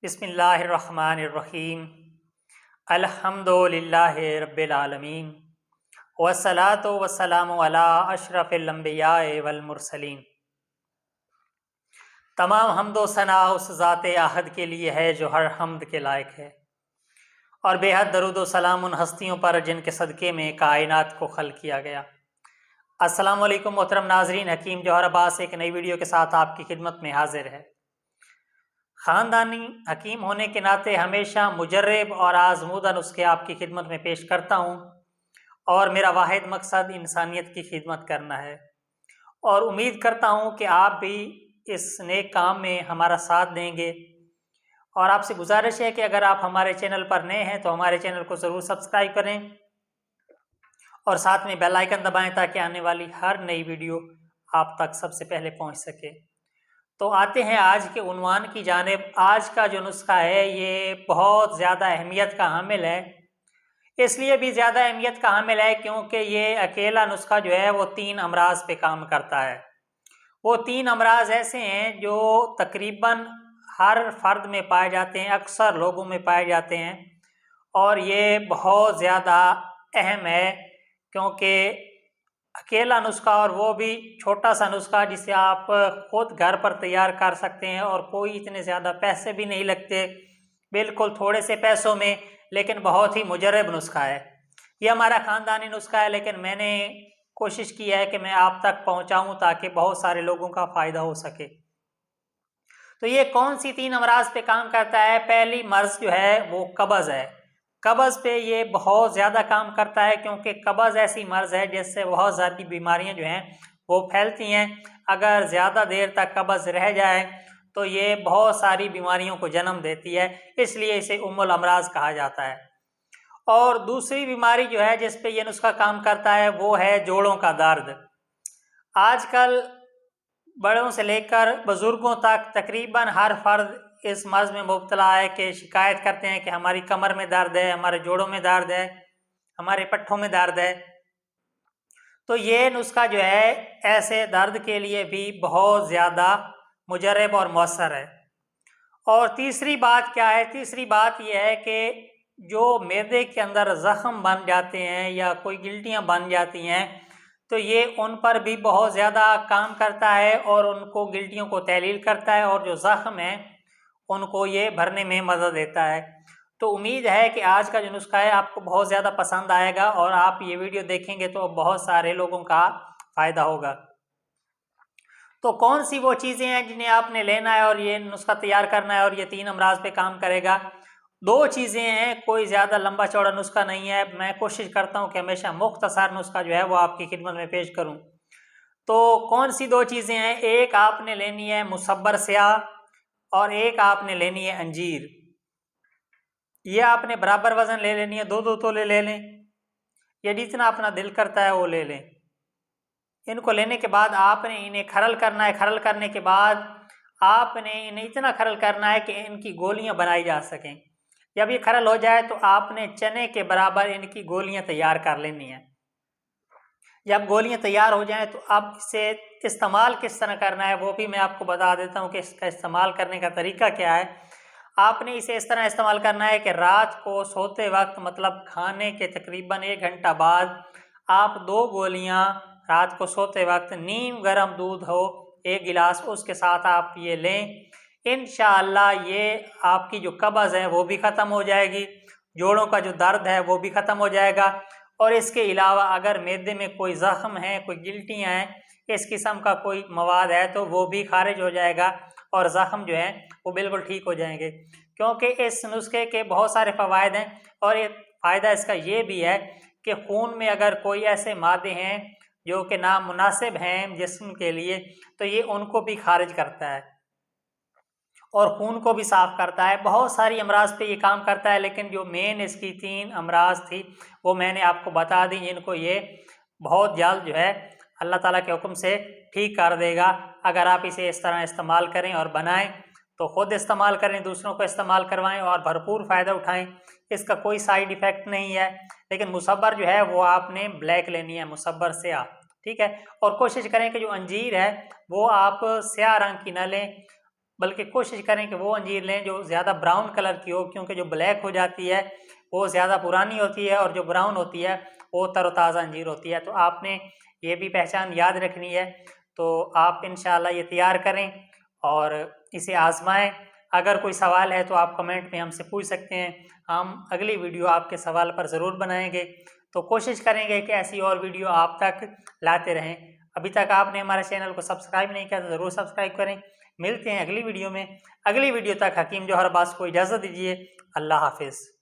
बिस्मिल्लाहिर्रहमानिर्रहीम। अल्हम्दुलिल्लाहि रब्बिल आलमीन वस्सलातु वस्सलामु अला अशरफिल अंबियाए वल मुरसलीन। तमाम हम्दो सना उस ज़ाते आहद के लिए है जो हर हम्द के लायक है, और बेहद दरूद सलाम उन हस्तियों पर जिनके सदक़े में कायनात को खल किया गया। अस्सलामु अलैकुम मोहतरम नाजरीन, हकीम जौहर अब्बास एक नई वीडियो के साथ आपकी खिदमत में हाजिर है। ख़ानदानी हकीम होने के नाते हमेशा मुजर्रब और आज़मूदा नुस्खे आपकी खिदमत में पेश करता हूँ, और मेरा वाहिद मकसद इंसानियत की खिदमत करना है। और उम्मीद करता हूँ कि आप भी इस नेक काम में हमारा साथ देंगे। और आपसे गुजारिश है कि अगर आप हमारे चैनल पर नए हैं तो हमारे चैनल को ज़रूर सब्सक्राइब करें और साथ में बेल आइकन दबाएं ताकि आने वाली हर नई वीडियो आप तक सबसे पहले पहुँच सके। तो आते हैं आज के उन्वान की जानिब। आज का जो नुस्खा है ये बहुत ज़्यादा अहमियत का हामिल है। इसलिए भी ज़्यादा अहमियत का हामिल है क्योंकि ये अकेला नुस्खा जो है वो 3 अमराज पे काम करता है। वो 3 अमराज ऐसे हैं जो तकरीबन हर फर्द में पाए जाते हैं, अक्सर लोगों में पाए जाते हैं, और ये बहुत ज़्यादा अहम है क्योंकि अकेला नुस्खा, और वो भी छोटा सा नुस्खा जिसे आप खुद घर पर तैयार कर सकते हैं, और कोई इतने ज़्यादा पैसे भी नहीं लगते, बिल्कुल थोड़े से पैसों में, लेकिन बहुत ही मुजर्रब नुस्खा है। ये हमारा ख़ानदानी नुस्खा है, लेकिन मैंने कोशिश की है कि मैं आप तक पहुंचाऊं ताकि बहुत सारे लोगों का फ़ायदा हो सके। तो ये कौन सी 3 अमराज पे काम करता है? पहली मर्ज जो है वो कब्ज़ है। कब्ज़ पे ये बहुत ज़्यादा काम करता है क्योंकि कब्ज़ ऐसी मर्ज़ है जिससे बहुत ज़्यादा बीमारियां जो हैं वो फैलती हैं। अगर ज़्यादा देर तक कब्ज़ रह जाए तो ये बहुत सारी बीमारियों को जन्म देती है, इसलिए इसे उम्मुल अमराज कहा जाता है। और दूसरी बीमारी जो है जिस पे ये नुस्खा काम करता है वो है जोड़ों का दर्द। आजकल बड़ों से लेकर बुज़ुर्गों तक तकरीबन हर फर्द इस मर्ज़ में मुब्तला है कि शिकायत करते हैं कि हमारी कमर में दर्द है, हमारे जोड़ों में दर्द है, हमारे पट्ठों में दर्द है। तो ये नुस्खा जो है ऐसे दर्द के लिए भी बहुत ज़्यादा मुजर्रब और मौसर है। और तीसरी बात क्या है? तीसरी बात यह है कि जो मैदे के अंदर ज़ख़म बन जाते हैं या कोई गिल्टियाँ बन जाती हैं तो ये उन पर भी बहुत ज़्यादा काम करता है और उनको गिल्टियों को तहलील करता है, और जो ज़ख़म है उनको ये भरने में मदद देता है। तो उम्मीद है कि आज का जो नुस्खा है आपको बहुत ज़्यादा पसंद आएगा, और आप ये वीडियो देखेंगे तो बहुत सारे लोगों का फ़ायदा होगा। तो कौन सी वो चीज़ें हैं जिन्हें आपने लेना है और ये नुस्खा तैयार करना है और ये 3 अमराज पे काम करेगा? 2 चीज़ें हैं, कोई ज़्यादा लंबा चौड़ा नुस्खा नहीं है। मैं कोशिश करता हूँ कि हमेशा मुख्तसर नुस्खा जो है वो आपकी खिदमत में पेश करूँ। तो कौन सी 2 चीज़ें हैं? एक आपने लेनी है मुसब्बर स्याह, और एक आपने लेनी है अंजीर। ये आपने बराबर वज़न ले लेनी है, 2-2 तोले ले लें, या जितना अपना दिल करता है वो ले लें। इनको लेने के बाद आपने इन्हें खरल करना है। खरल करने के बाद आपने इन्हें इतना खरल करना है कि इनकी गोलियां बनाई जा सकें। जब ये खरल हो जाए तो आपने चने के बराबर इनकी गोलियां तैयार कर लेनी है। जब गोलियां तैयार हो जाएं तो अब इसे इस्तेमाल किस तरह करना है वो भी मैं आपको बता देता हूं कि इसका इस्तेमाल करने का तरीका क्या है। आपने इसे इस तरह इस्तेमाल करना है कि रात को सोते वक्त, मतलब खाने के तकरीबन 1 घंटा बाद, आप 2 गोलियां रात को सोते वक्त नीम गर्म दूध हो 1 गिलास, उसके साथ आप ये लें। इंशाअल्लाह ये आपकी जो कब्ज़ है वो भी ख़त्म हो जाएगी, जोड़ों का जो दर्द है वो भी ख़त्म हो जाएगा, और इसके अलावा अगर मैदे में कोई ज़ख़म है, कोई गिल्टियाँ हैं, इस किस्म का कोई मवाद है तो वो भी खारिज हो जाएगा, और ज़ख़म जो है वो बिल्कुल ठीक हो जाएंगे। क्योंकि इस नुस्खे के बहुत सारे फ़वाइद हैं, और एक फ़ायदा इसका ये भी है कि खून में अगर कोई ऐसे मादे हैं जो कि नामुनासिब हैं जिस्म के लिए, तो ये उनको भी खारिज करता है और खून को भी साफ़ करता है। बहुत सारी अमराज पे ये काम करता है, लेकिन जो मेन इसकी 3 अमराज थी वो मैंने आपको बता दी। इनको ये बहुत जल्द जो है अल्लाह ताला के हुक्म से ठीक कर देगा। अगर आप इसे इस तरह इस्तेमाल करें और बनाएं तो ख़ुद इस्तेमाल करें, दूसरों को इस्तेमाल करवाएं और भरपूर फ़ायदा उठाएं। इसका कोई साइड इफ़ेक्ट नहीं है। लेकिन मुसब्बर जो है वो आपने ब्लैक लेनी है, मुसब्बर स्याह, ठीक है। और कोशिश करें कि जो अंजीर है वो आप स्याह रंग की ना लें, बल्कि कोशिश करें कि वो अंजीर लें जो ज़्यादा ब्राउन कलर की हो, क्योंकि जो ब्लैक हो जाती है वो ज़्यादा पुरानी होती है और जो ब्राउन होती है वो तरोताज़ा अंजीर होती है। तो आपने ये भी पहचान याद रखनी है। तो आप इंशाल्लाह ये तैयार करें और इसे आजमाएं। अगर कोई सवाल है तो आप कमेंट में हमसे पूछ सकते हैं, हम अगली वीडियो आपके सवाल पर ज़रूर बनाएंगे। तो कोशिश करेंगे कि ऐसी और वीडियो आप तक लाते रहें। अभी तक आपने हमारे चैनल को सब्सक्राइब नहीं किया तो ज़रूर सब्सक्राइब करें। मिलते हैं अगली वीडियो में। अगली वीडियो तक हकीम जौहर अब्बास को इजाज़त दीजिए। अल्लाह हाफिज़।